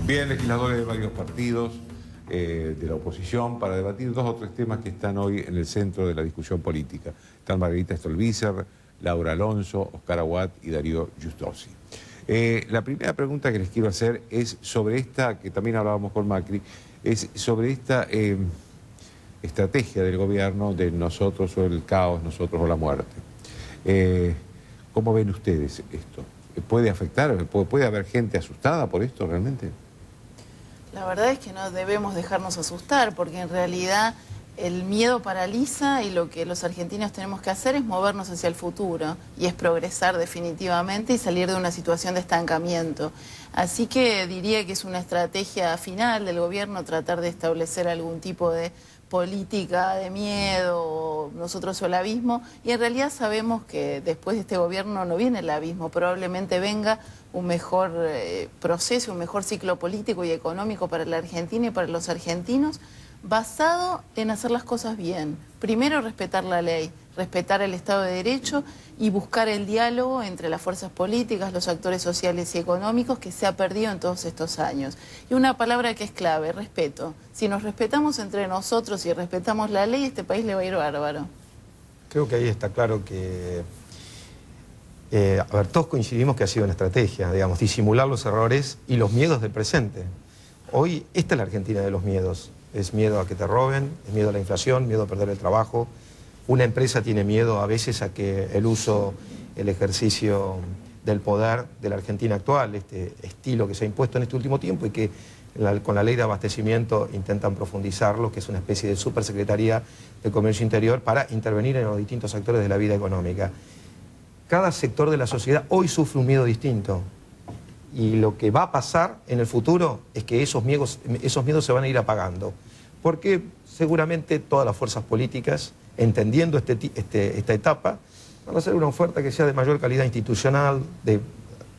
Bien, legisladores de varios partidos de la oposición para debatir dos o tres temas que están hoy en el centro de la discusión política. Están Margarita Stolbizer, Laura Alonso, Oscar Aguad y Darío Giustossi. La primera pregunta que les quiero hacer es sobre esta, que también hablábamos con Macri, es sobre esta estrategia del gobierno de nosotros o el caos, nosotros o la muerte. ¿Cómo ven ustedes esto? ¿Puede afectar? ¿Puede haber gente asustada por esto realmente? La verdad es que no debemos dejarnos asustar, porque en realidad el miedo paraliza y lo que los argentinos tenemos que hacer es movernos hacia el futuro y es progresar definitivamente y salir de una situación de estancamiento. Así que diría que es una estrategia final del gobierno tratar de establecer algún tipo de política de miedo, nosotros o el abismo, y en realidad sabemos que después de este gobierno no viene el abismo, probablemente venga un mejor proceso, un mejor ciclo político y económico para la Argentina y para los argentinos, basado en hacer las cosas bien. Primero, respetar la ley, respetar el Estado de Derecho y buscar el diálogo entre las fuerzas políticas, los actores sociales y económicos que se ha perdido en todos estos años. Y una palabra que es clave, respeto. Si nos respetamos entre nosotros y respetamos la ley, este país le va a ir bárbaro. Creo que ahí está claro que, a ver, todos coincidimos que ha sido una estrategia, digamos, disimular los errores y los miedos del presente. Hoy, esta es la Argentina de los miedos. Es miedo a que te roben, es miedo a la inflación, miedo a perder el trabajo. Una empresa tiene miedo a veces a que el ejercicio del poder de la Argentina actual, este estilo que se ha impuesto en este último tiempo y que con la ley de abastecimiento intentan profundizarlo, que es una especie de supersecretaría de Comercio Interior para intervenir en los distintos sectores de la vida económica. Cada sector de la sociedad hoy sufre un miedo distinto. Y lo que va a pasar en el futuro es que esos miedos se van a ir apagando. Porque seguramente todas las fuerzas políticas, entendiendo esta etapa, van a hacer una oferta que sea de mayor calidad institucional, de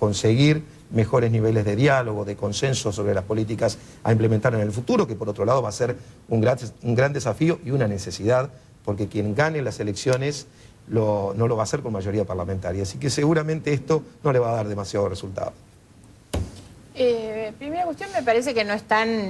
conseguir mejores niveles de diálogo, de consenso sobre las políticas a implementar en el futuro, que por otro lado va a ser un gran desafío y una necesidad, porque quien gane las elecciones no lo va a hacer con mayoría parlamentaria. Así que seguramente esto no le va a dar demasiado resultado. Primera cuestión, me parece que no están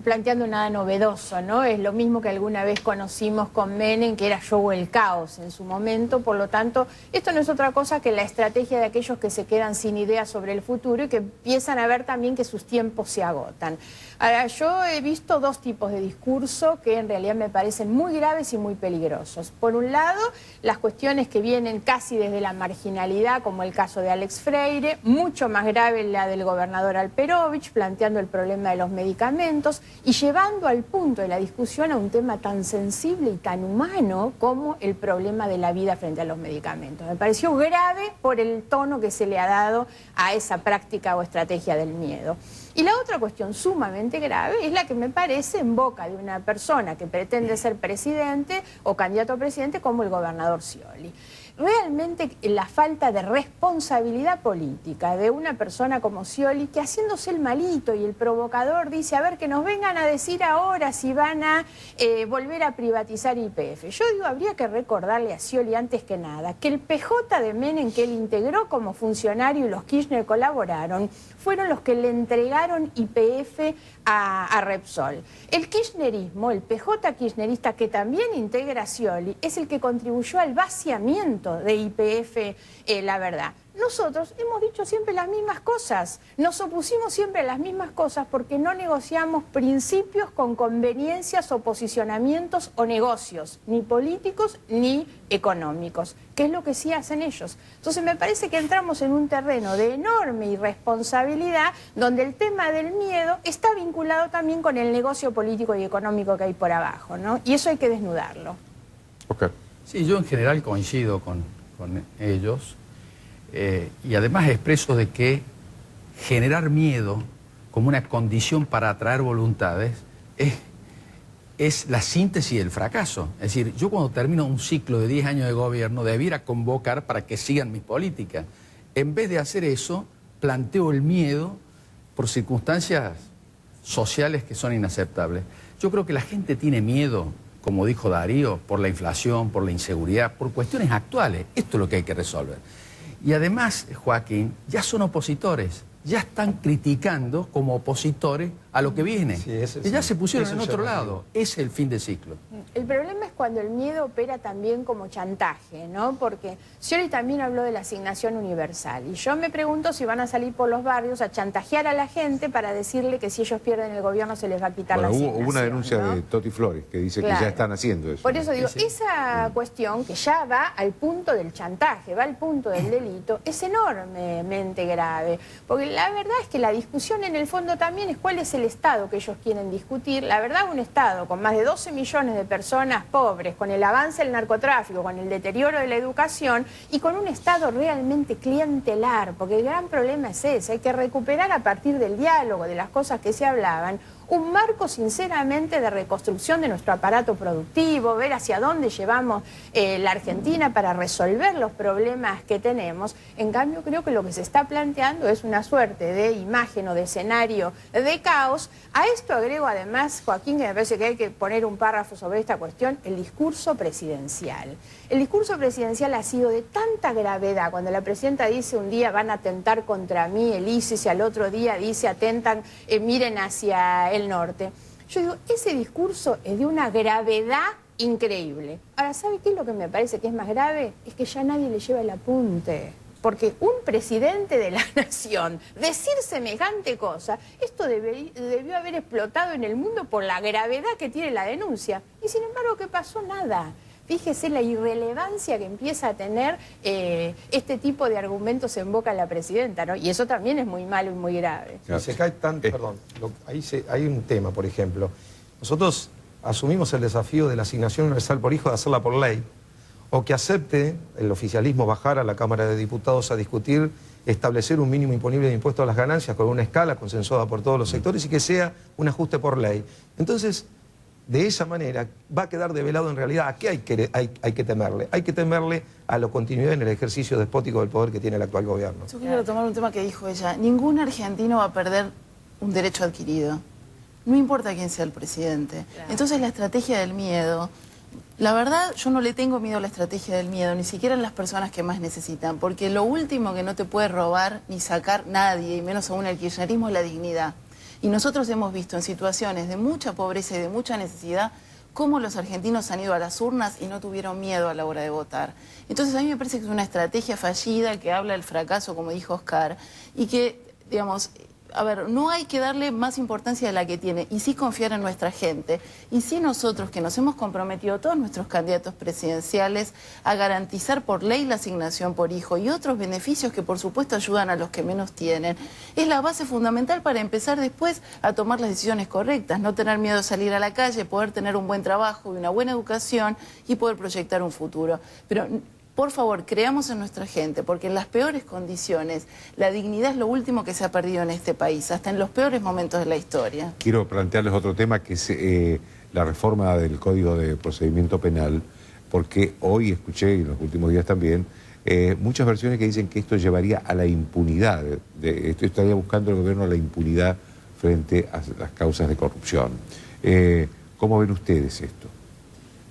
planteando nada novedoso, ¿no? Es lo mismo que alguna vez conocimos con Menem, que era show el caos en su momento. Por lo tanto, esto no es otra cosa que la estrategia de aquellos que se quedan sin ideas sobre el futuro y que empiezan a ver también que sus tiempos se agotan. Ahora, yo he visto dos tipos de discurso que en realidad me parecen muy graves y muy peligrosos. Por un lado, las cuestiones que vienen casi desde la marginalidad, como el caso de Alex Freire, mucho más grave la del gobernador Alperovich, planteando el problema de los medicamentos y llevando al punto de la discusión a un tema tan sensible y tan humano como el problema de la vida frente a los medicamentos. Me pareció grave por el tono que se le ha dado a esa práctica o estrategia del miedo. Y la otra cuestión sumamente grave es la que me parece en boca de una persona que pretende ser presidente o candidato a presidente como el gobernador Scioli. Realmente la falta de responsabilidad política de una persona como Scioli, que haciéndose el malito y el provocador dice, a ver, que nos vengan a decir ahora si van a volver a privatizar YPF. Yo digo, habría que recordarle a Scioli antes que nada que el PJ de Menem que él integró como funcionario y los Kirchner colaboraron, fueron los que le entregaron YPF a Repsol. El kirchnerismo, el PJ kirchnerista que también integra a Scioli, es el que contribuyó al vaciamiento de YPF, la verdad. Nosotros hemos dicho siempre las mismas cosas, nos opusimos siempre a las mismas cosas porque no negociamos principios con conveniencias o posicionamientos o negocios, ni políticos ni económicos, que es lo que sí hacen ellos. Entonces me parece que entramos en un terreno de enorme irresponsabilidad donde el tema del miedo está vinculado también con el negocio político y económico que hay por abajo, ¿no? Y eso hay que desnudarlo. Okay. Sí, yo en general coincido con ellos. Y además expreso de que generar miedo como una condición para atraer voluntades es la síntesis del fracaso. Es decir, yo cuando termino un ciclo de 10 años de gobierno debiera convocar para que sigan mis políticas. En vez de hacer eso, planteo el miedo por circunstancias sociales que son inaceptables. Yo creo que la gente tiene miedo, como dijo Darío, por la inflación, por la inseguridad, por cuestiones actuales. Esto es lo que hay que resolver. Y además, Joaquín, ya son opositores, ya están criticando como opositores a lo que viene. Sí, eso y ya sí. se pusieron Eso en ya otro lo lado. Ese es el fin de ciclo. El problema es cuando el miedo opera también como chantaje, ¿no? Porque Scioli también habló de la asignación universal. Y yo me pregunto si van a salir por los barrios a chantajear a la gente para decirle que si ellos pierden el gobierno se les va a quitar la asignación. Hubo una denuncia, ¿no? de Toti Flores que dice Claro. que ya están haciendo eso. Por eso digo, Sí, sí. esa cuestión que ya va al punto del chantaje, va al punto del delito, es enormemente grave. Porque la verdad es que la discusión en el fondo también es cuál es el Estado que ellos quieren discutir. La verdad, un Estado con más de 12 millones de personas pobres, con el avance del narcotráfico, con el deterioro de la educación y con un Estado realmente clientelar, porque el gran problema es ese, hay que recuperar a partir del diálogo, de las cosas que se hablaban, un marco sinceramente de reconstrucción de nuestro aparato productivo, ver hacia dónde llevamos la Argentina para resolver los problemas que tenemos. En cambio, creo que lo que se está planteando es una suerte de imagen o de escenario de caos. A esto agrego además, Joaquín, que me parece que hay que poner un párrafo sobre esta cuestión, el discurso presidencial. El discurso presidencial ha sido de tanta gravedad. Cuando la presidenta dice un día van a atentar contra mí el ISIS y al otro día dice atentan, miren hacia el norte. Yo digo, ese discurso es de una gravedad increíble. Ahora, ¿sabe qué es lo que me parece que es más grave? Es que ya nadie le lleva el apunte. Porque un presidente de la nación decir semejante cosa, esto debió haber explotado en el mundo por la gravedad que tiene la denuncia. Y sin embargo, ¿qué pasó? Nada. Fíjese la irrelevancia que empieza a tener este tipo de argumentos en boca de la presidenta, ¿no? Y eso también es muy malo y muy grave. Y se cae tanto, perdón, hay un tema, por ejemplo. Nosotros asumimos el desafío de la asignación universal por hijo de hacerla por ley, o que acepte el oficialismo bajar a la Cámara de Diputados a discutir, establecer un mínimo imponible de impuestos a las ganancias con una escala consensuada por todos los sectores y que sea un ajuste por ley. Entonces, de esa manera va a quedar develado en realidad a qué hay que temerle. Hay que temerle a la continuidad en el ejercicio despótico del poder que tiene el actual gobierno. Yo quiero retomar un tema que dijo ella. Ningún argentino va a perder un derecho adquirido. No importa quién sea el presidente. Claro. Entonces la estrategia del miedo, la verdad yo no le tengo miedo a la estrategia del miedo, ni siquiera a las personas que más necesitan, porque lo último que no te puede robar ni sacar nadie, y menos aún el kirchnerismo, es la dignidad. Y nosotros hemos visto en situaciones de mucha pobreza y de mucha necesidad cómo los argentinos han ido a las urnas y no tuvieron miedo a la hora de votar. Entonces a mí me parece que es una estrategia fallida que habla del fracaso, como dijo Oscar, y que, digamos, a ver, no hay que darle más importancia de la que tiene, y sí confiar en nuestra gente, y sí nosotros que nos hemos comprometido, todos nuestros candidatos presidenciales, a garantizar por ley la asignación por hijo y otros beneficios que por supuesto ayudan a los que menos tienen, es la base fundamental para empezar después a tomar las decisiones correctas, no tener miedo de salir a la calle, poder tener un buen trabajo y una buena educación y poder proyectar un futuro. Pero por favor, creamos en nuestra gente, porque en las peores condiciones, la dignidad es lo último que se ha perdido en este país, hasta en los peores momentos de la historia. Quiero plantearles otro tema, que es la reforma del Código de Procedimiento Penal, porque hoy escuché, y en los últimos días también, muchas versiones que dicen que esto llevaría a la impunidad. Esto estaría buscando el gobierno la impunidad frente a las causas de corrupción. ¿Cómo ven ustedes esto?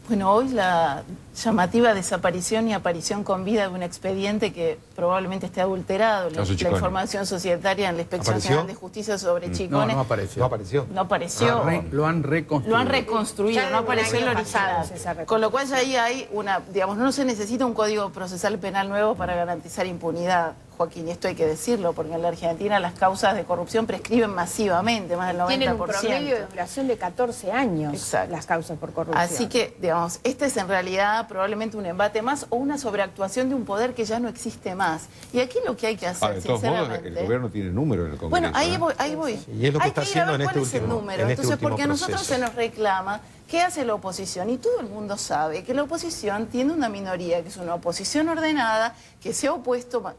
Bueno, hoy la llamativa desaparición y aparición con vida de un expediente que probablemente esté adulterado, la información societaria en la Inspección General de Justicia sobre Chicones. No apareció. No apareció. No apareció. Lo han reconstruido. Lo han reconstruido, Ya no apareció el el año original. pasado se Con lo cual ya ahí hay una, digamos, no se necesita un código procesal penal nuevo para garantizar impunidad, Joaquín, y esto hay que decirlo, porque en la Argentina las causas de corrupción prescriben masivamente, más del 90%. Tienen un promedio de duración de 14 años. Exacto. Las causas por corrupción. Así que, digamos, este es en realidad probablemente un embate más o una sobreactuación de un poder que ya no existe más. Y aquí lo que hay que hacer, De todos modos, sinceramente... el gobierno tiene número en el Congreso. Bueno, ahí voy. Y es lo que hay está que ir a haciendo ver en cuál este es el último- número. en este Entonces, último porque a nosotros proceso. se nos reclama qué hace la oposición. Y todo el mundo sabe que la oposición tiene una minoría, que es una oposición ordenada, que se ha opuesto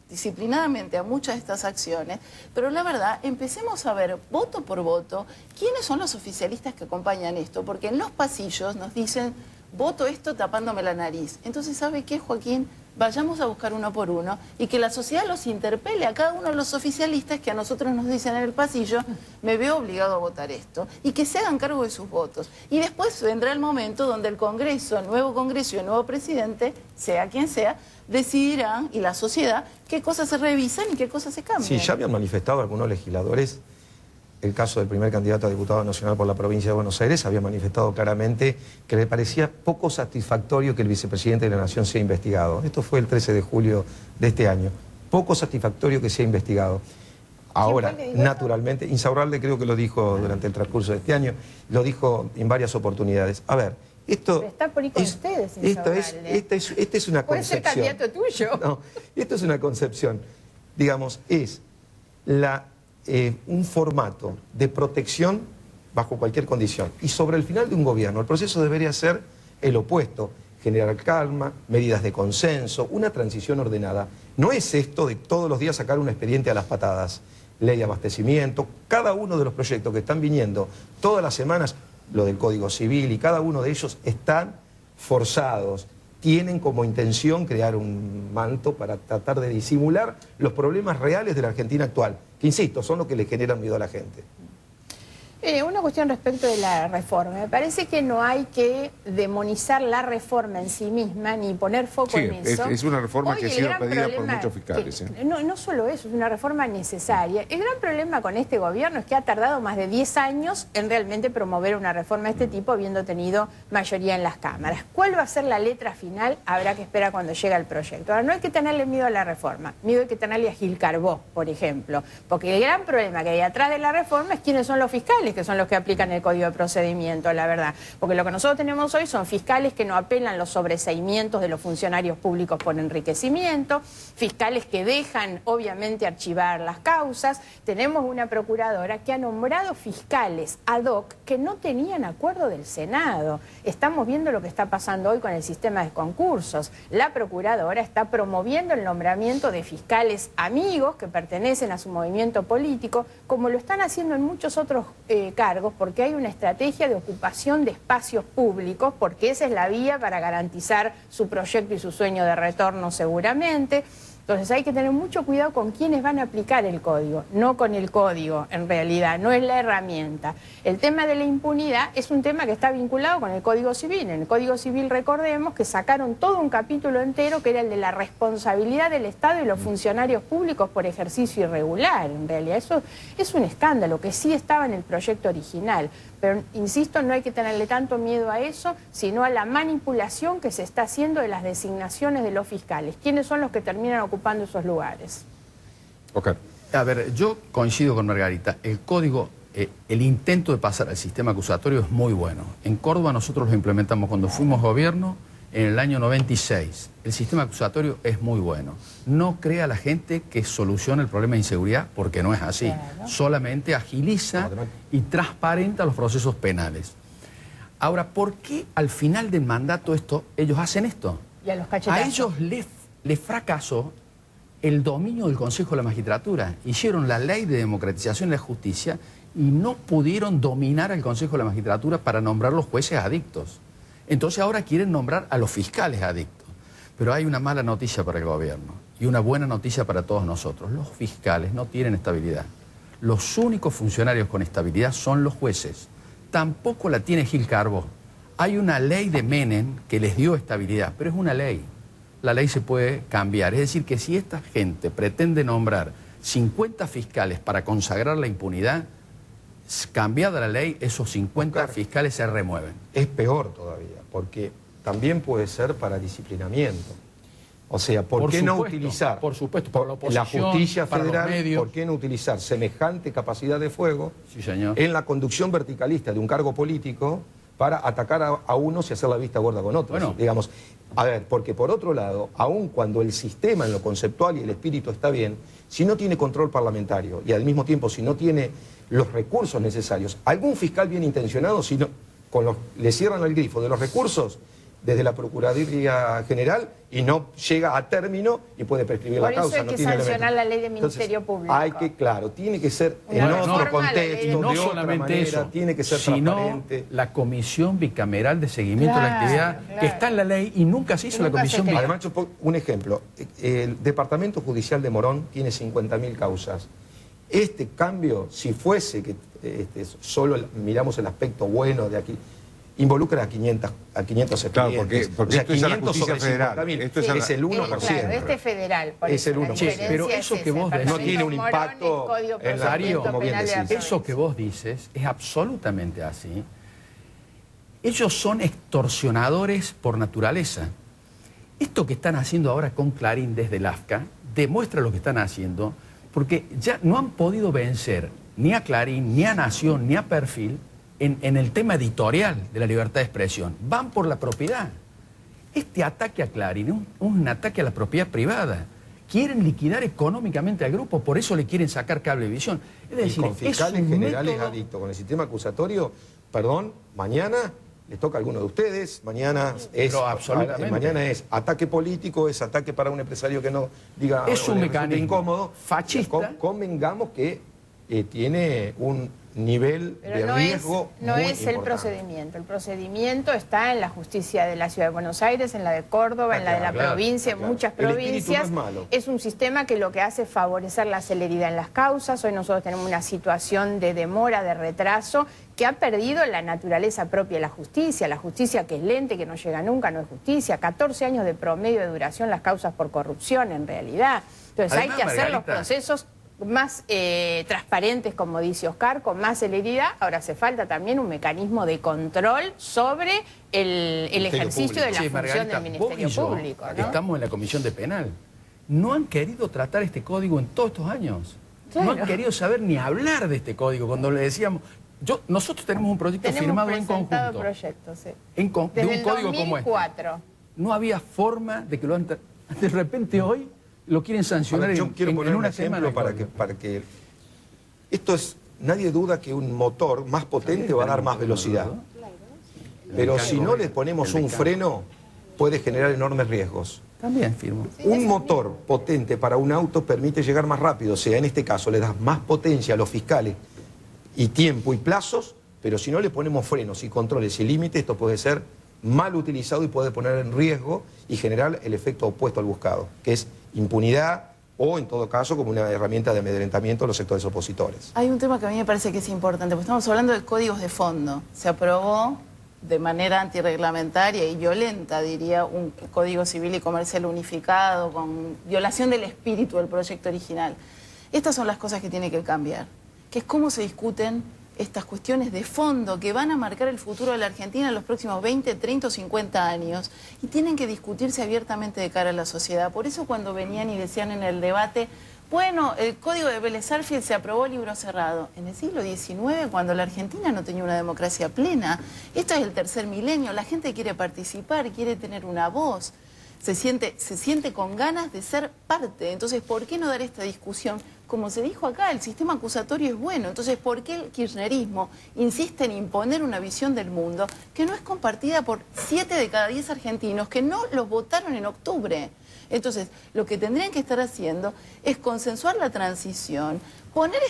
disciplinadamente a muchas de estas acciones, pero la verdad, empecemos a ver voto por voto quiénes son los oficialistas que acompañan esto, porque en los pasillos nos dicen voto esto tapándome la nariz. Entonces, ¿sabe qué, Joaquín? Vayamos a buscar uno por uno y que la sociedad los interpele a cada uno de los oficialistas que a nosotros nos dicen en el pasillo, me veo obligado a votar esto, y que se hagan cargo de sus votos. Y después vendrá el momento donde el Congreso, el nuevo Congreso y el nuevo presidente, sea quien sea, decidirán, y la sociedad, qué cosas se revisan y qué cosas se cambian. Sí, ya habían manifestado algunos legisladores. El caso del primer candidato a diputado nacional por la provincia de Buenos Aires había manifestado claramente que le parecía poco satisfactorio que el vicepresidente de la Nación sea investigado. Esto fue el 13 de julio de este año. Poco satisfactorio que sea investigado. Ahora, naturalmente, Insaurralde creo que lo dijo durante el transcurso de este año, lo dijo en varias oportunidades. A ver, esto... Pero está por ahí con ustedes, esta es una puede concepción. Puede ser candidato tuyo. No, esto es una concepción. Digamos, es un formato de protección bajo cualquier condición. Y sobre el final de un gobierno, el proceso debería ser el opuesto, generar calma, medidas de consenso, una transición ordenada. No es esto de todos los días sacar un expediente a las patadas, ley de abastecimiento, cada uno de los proyectos que están viniendo todas las semanas, lo del Código Civil, y cada uno de ellos están forzados, tienen como intención crear un manto para tratar de disimular los problemas reales de la Argentina actual, que insisto, son los que le generan miedo a la gente. Una cuestión respecto de la reforma. Me parece que no hay que demonizar la reforma en sí misma ni poner foco en eso. Es una reforma Hoy que ha sido pedida por muchos fiscales. No solo eso, es una reforma necesaria. El gran problema con este gobierno es que ha tardado más de 10 años en realmente promover una reforma de este tipo, habiendo tenido mayoría en las cámaras. ¿Cuál va a ser la letra final? Habrá que esperar cuando llegue el proyecto. Ahora, no hay que tenerle miedo a la reforma, miedo hay que tenerle a Gil Carbó, por ejemplo, porque el gran problema que hay atrás de la reforma es quiénes son los fiscales, que son los que aplican el Código de Procedimiento, la verdad. Porque lo que nosotros tenemos hoy son fiscales que no apelan los sobreseimientos de los funcionarios públicos por enriquecimiento, fiscales que dejan, obviamente, archivar las causas. Tenemos una procuradora que ha nombrado fiscales ad hoc que no tenían acuerdo del Senado. Estamos viendo lo que está pasando hoy con el sistema de concursos. La procuradora está promoviendo el nombramiento de fiscales amigos que pertenecen a su movimiento político, como lo están haciendo en muchos otros cargos, porque hay una estrategia de ocupación de espacios públicos, porque esa es la vía para garantizar su proyecto y su sueño de retorno seguramente. Entonces hay que tener mucho cuidado con quiénes van a aplicar el código, no con el código en realidad, no es la herramienta. El tema de la impunidad es un tema que está vinculado con el Código Civil. En el Código Civil recordemos que sacaron todo un capítulo entero que era el de la responsabilidad del Estado y los funcionarios públicos por ejercicio irregular. En realidad eso es un escándalo que sí estaba en el proyecto original. Pero, insisto, no hay que tenerle tanto miedo a eso, sino a la manipulación que se está haciendo de las designaciones de los fiscales. ¿Quiénes son los que terminan ocupando esos lugares? Okay. A ver, yo coincido con Margarita. El código, el intento de pasar al sistema acusatorio es muy bueno. En Córdoba nosotros lo implementamos cuando fuimos gobierno en el año 96. El sistema acusatorio es muy bueno. No crea a la gente que soluciona el problema de inseguridad, porque no es así. Claro. Solamente agiliza y transparenta los procesos penales. Ahora, ¿por qué al final del mandato ellos hacen esto? Y a los cachetazos. A ellos les fracasó el dominio del Consejo de la Magistratura. Hicieron la ley de democratización de la justicia y no pudieron dominar al Consejo de la Magistratura para nombrar los jueces adictos. Entonces ahora quieren nombrar a los fiscales adictos. Pero hay una mala noticia para el gobierno y una buena noticia para todos nosotros. Los fiscales no tienen estabilidad. Los únicos funcionarios con estabilidad son los jueces. Tampoco la tiene Gil Carbó. Hay una ley de Menem que les dio estabilidad, pero es una ley. La ley se puede cambiar. Es decir, que si esta gente pretende nombrar 50 fiscales para consagrar la impunidad, cambiada la ley, esos 50 fiscales se remueven. Es peor todavía, porque también puede ser para disciplinamiento. O sea, ¿por qué no utilizar por supuesto, por la oposición, justicia federal, por qué no utilizar semejante capacidad de fuego en la conducción verticalista de un cargo político para atacar a unos y hacer la vista gorda con otros? Bueno, digamos, a ver, porque por otro lado, aun cuando el sistema en lo conceptual y el espíritu está bien, si no tiene control parlamentario y al mismo tiempo si no tiene los recursos necesarios, algún fiscal bien intencionado, si no, le cierran el grifo de los recursos, desde la Procuraduría General y no llega a término y puede prescribir la causa. Por eso hay que sancionar la ley de Ministerio Público. Hay que, claro, tiene que ser Una en reforma otro a la contexto, ley de- No de otra solamente manera, eso, tiene que ser sino transparente. la comisión bicameral de seguimiento de la Claro, actividad, claro. que está en la ley y nunca se hizo la Nunca se comisión creó. bicameral. Además, yo pongo un ejemplo. El Departamento Judicial de Morón tiene 50.000 causas. Este cambio, si fuese que solo miramos el aspecto bueno de aquí, involucra a 500 expedientes. Claro, porque O sea, esto es a la 500 justicia sobre federal. 50.000. Esto es a la- Es el 1%. Claro, este es federal. Por Es eso el la 1%. diferencia Pero es eso que ese. vos decís- No tiene un Morón, impacto el Código en la- Procedimiento como bien Penal de la decís. Eso que vos dices es absolutamente así. Ellos son extorsionadores por naturaleza. Esto que están haciendo ahora con Clarín desde el AFCA demuestra lo que están haciendo, porque ya no han podido vencer ni a Clarín, ni a Nación, ni a Perfil en el tema editorial de la libertad de expresión. Van por la propiedad. Este ataque a Clarín es un ataque a la propiedad privada. Quieren liquidar económicamente al grupo, por eso le quieren sacar Cablevisión. Es Y decir, con es fiscales un generales método- adictos con el sistema acusatorio, perdón, mañana les toca a alguno de ustedes, mañana Pero absolutamente. mañana es ataque político, es ataque para un empresario que no diga Es o un le resulte mecanismo incómodo. fascista. Convengamos que tiene un nivel Pero de no riesgo no muy es el importante. procedimiento. El procedimiento está en la justicia de la Ciudad de Buenos Aires, en la de Córdoba, en la de la claro, provincia, en claro. muchas El espíritu provincias. no es malo. Es un sistema que lo que hace es favorecer la celeridad en las causas. Hoy nosotros tenemos una situación de demora, de retraso, que ha perdido la naturaleza propia de la justicia. La justicia que es lente, que no llega nunca, no es justicia. 14 años de promedio de duración las causas por corrupción, en realidad. Entonces Además, hay que hacer los Margarita, procesos más transparentes, como dice Oscar, con más celeridad. Ahora hace falta también un mecanismo de control sobre el ejercicio de la Che, función Margarita, del vos Ministerio y yo Público, ¿no? estamos en la Comisión de Penal. No han querido tratar este código en todos estos años. Claro. No han querido saber ni hablar de este código. Cuando le decíamos... nosotros tenemos un proyecto Tenemos firmado en presentado conjunto. proyectos, sí. De Desde un el código como este. 2004. No había forma de que lo han... De repente hoy lo quieren sancionar Ahora, yo quiero en poner un una ejemplo semana. para que esto es, nadie duda que un motor más potente va a dar más velocidad. Pero si no le ponemos un freno, puede generar enormes riesgos. También firmo. Un motor potente para un auto permite llegar más rápido, o sea, en este caso le das más potencia a los fiscales y tiempo y plazos, pero si no le ponemos frenos y controles y límites, esto puede ser mal utilizado y puede poner en riesgo y generar el efecto opuesto al buscado, que es impunidad o, en todo caso, como una herramienta de amedrentamiento de los sectores opositores. Hay un tema que a mí me parece que es importante, porque estamos hablando de códigos de fondo. Se aprobó de manera antirreglamentaria y violenta, diría, un Código Civil y Comercial unificado, con violación del espíritu del proyecto original. Estas son las cosas que tiene que cambiar, que es cómo se discuten estas cuestiones de fondo que van a marcar el futuro de la Argentina en los próximos 20, 30 o 50 años y tienen que discutirse abiertamente de cara a la sociedad. Por eso cuando venían y decían en el debate, bueno, el Código de Vélez Sarsfield se aprobó libro cerrado. En el siglo XIX, cuando la Argentina no tenía una democracia plena, esto es el tercer milenio, la gente quiere participar, quiere tener una voz. Se siente con ganas de ser parte. Entonces, ¿por qué no dar esta discusión? Como se dijo acá, el sistema acusatorio es bueno. Entonces, ¿por qué el kirchnerismo insiste en imponer una visión del mundo que no es compartida por 7 de cada 10 argentinos que no los votaron en octubre? Entonces, lo que tendrían que estar haciendo es consensuar la transición, poner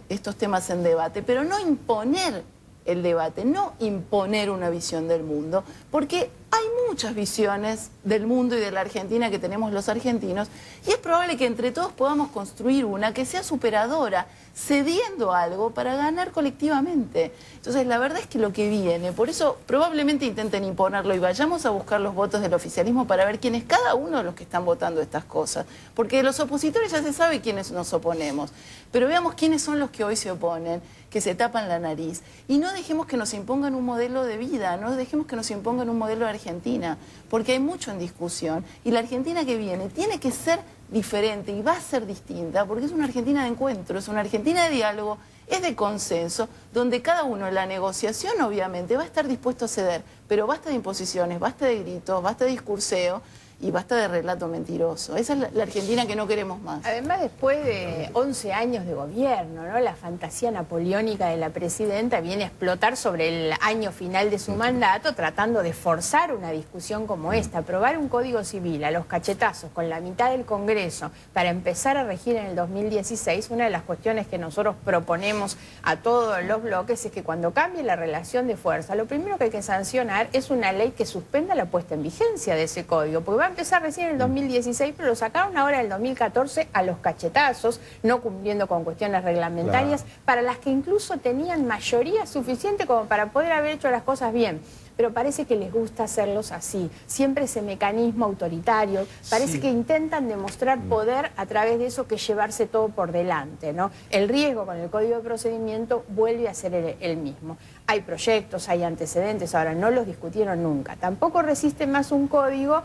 estos temas en debate, pero no imponer el debate, no imponer una visión del mundo, porque hay muchas visiones del mundo y de la Argentina que tenemos los argentinos y es probable que entre todos podamos construir una que sea superadora, cediendo algo para ganar colectivamente. Entonces, la verdad es que lo que viene, por eso probablemente intenten imponerlo y vayamos a buscar los votos del oficialismo para ver quién es cada uno de los que están votando estas cosas. Porque de los opositores ya se sabe quiénes nos oponemos, pero veamos quiénes son los que hoy se oponen, que se tapan la nariz. Y no dejemos que nos impongan un modelo de vida, no dejemos que nos impongan un modelo de Argentina, porque hay mucho en discusión y la Argentina que viene tiene que ser diferente y va a ser distinta, porque es una Argentina de encuentro, es una Argentina de diálogo, es de consenso, donde cada uno en la negociación obviamente va a estar dispuesto a ceder, pero basta de imposiciones, basta de gritos, basta de discurseo y basta de relato mentiroso. Esa es la Argentina que no queremos más. Además, después de 11 años de gobierno, ¿no? La fantasía napoleónica de la presidenta viene a explotar sobre el año final de su mandato, tratando de forzar una discusión como esta. Aprobar un código civil a los cachetazos con la mitad del Congreso para empezar a regir en el 2016, una de las cuestiones que nosotros proponemos a todos los bloques es que cuando cambie la relación de fuerza, lo primero que hay que sancionar es una ley que suspenda la puesta en vigencia de ese código, porque va a empezar recién en el 2016, pero lo sacaron ahora en el 2014 a los cachetazos, no cumpliendo con cuestiones reglamentarias, para las que incluso tenían mayoría suficiente como para poder haber hecho las cosas bien. Pero parece que les gusta hacerlos así, siempre ese mecanismo autoritario, parece que intentan demostrar poder a través de eso, que llevarse todo por delante, ¿no? El riesgo con el Código de Procedimiento vuelve a ser el mismo. Hay proyectos, hay antecedentes, ahora no los discutieron nunca. Tampoco resiste más un código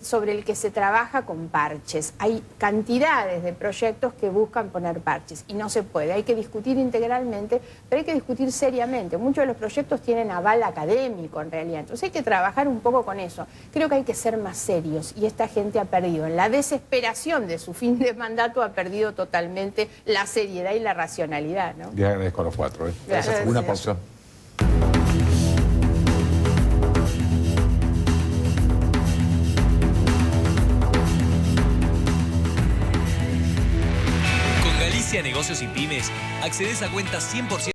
sobre el que se trabaja con parches. Hay cantidades de proyectos que buscan poner parches y no se puede. Hay que discutir integralmente, pero hay que discutir seriamente. Muchos de los proyectos tienen aval académico en realidad, entonces hay que trabajar un poco con eso. Creo que hay que ser más serios y esta gente ha perdido. En la desesperación de su fin de mandato ha perdido totalmente la seriedad y la racionalidad, ¿no? Les agradezco a los cuatro. Gracias. Una pausa. Con Galicia Negocios y Pymes, accedes a cuentas 100%